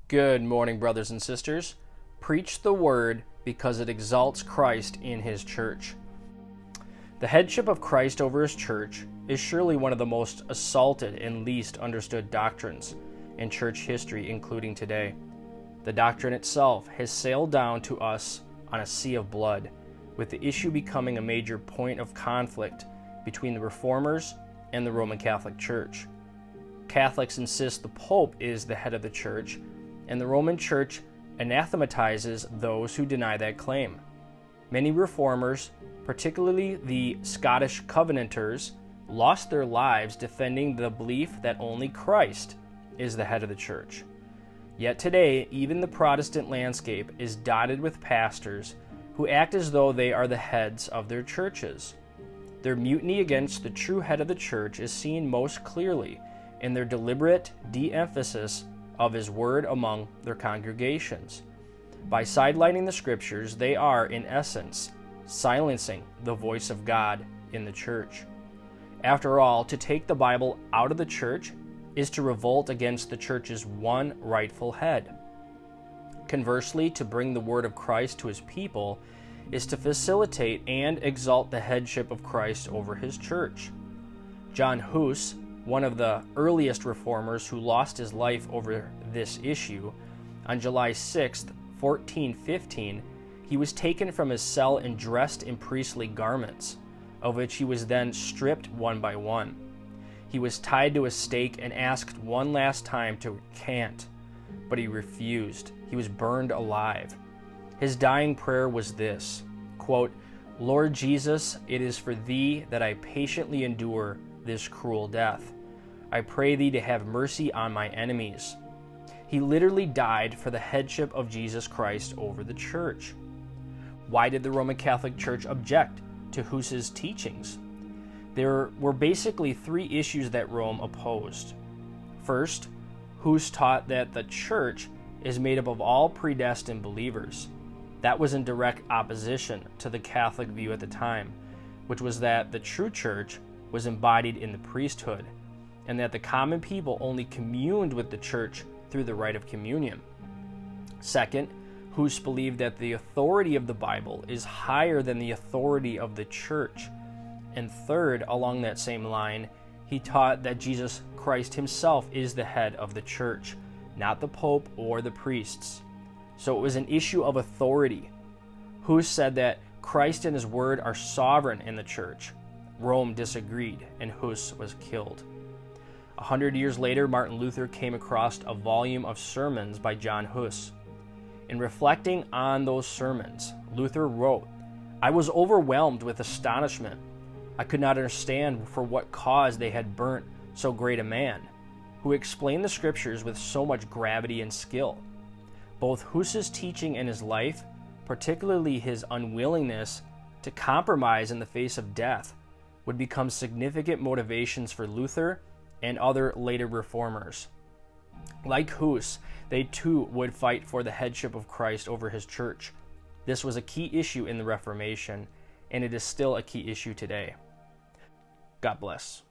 Good morning, brothers and sisters. Preach the word because it exalts Christ in his church. The headship of Christ over his church is surely one of the most assaulted and least understood doctrines in church history, including today. The doctrine itself has sailed down to us on a sea of blood, with the issue becoming a major point of conflict between the Reformers and the Roman Catholic Church. Catholics insist the Pope is the head of the Church, and the Roman Church anathematizes those who deny that claim. Many Reformers, particularly the Scottish Covenanters, lost their lives defending the belief that only Christ is the head of the Church. Yet today, even the Protestant landscape is dotted with pastors who act as though they are the heads of their churches. Their mutiny against the true head of the Church is seen most clearly in their deliberate de-emphasis of his word among their congregations. By sidelining the scriptures, they are, in essence, silencing the voice of God in the church. After all, to take the Bible out of the church is to revolt against the church's one rightful head. Conversely, to bring the word of Christ to his people is to facilitate and exalt the headship of Christ over his church. John Huss, one of the earliest reformers who lost his life over this issue, on July 6, 1415, he was taken from his cell and dressed in priestly garments, of which he was then stripped one by one. He was tied to a stake and asked one last time to recant, but he refused. He was burned alive. His dying prayer was this, quote, "Lord Jesus, it is for thee that I patiently endure this cruel death. I pray thee to have mercy on my enemies." He literally died for the headship of Jesus Christ over the church. Why did the Roman Catholic Church object to Huss's teachings? There were basically three issues that Rome opposed. First, Huss taught that the church is made up of all predestined believers. That was in direct opposition to the Catholic view at the time, which was that the true church was embodied in the priesthood, and that the common people only communed with the church through the rite of communion. Second, Huss believed that the authority of the Bible is higher than the authority of the church. And third, along that same line, he taught that Jesus Christ himself is the head of the church, not the Pope or the priests. So it was an issue of authority. Huss said that Christ and his word are sovereign in the church. Rome disagreed, and Huss was killed. 100 years later, Martin Luther came across a volume of sermons by John Huss. In reflecting on those sermons, Luther wrote, "I was overwhelmed with astonishment. I could not understand for what cause they had burnt so great a man, who explained the scriptures with so much gravity and skill. Both Huss's teaching and his life, particularly his unwillingness to compromise in the face of death, would become significant motivations for Luther and other later reformers. Like Huss, they too would fight for the headship of Christ over his church. This was a key issue in the Reformation, and it is still a key issue today." God bless.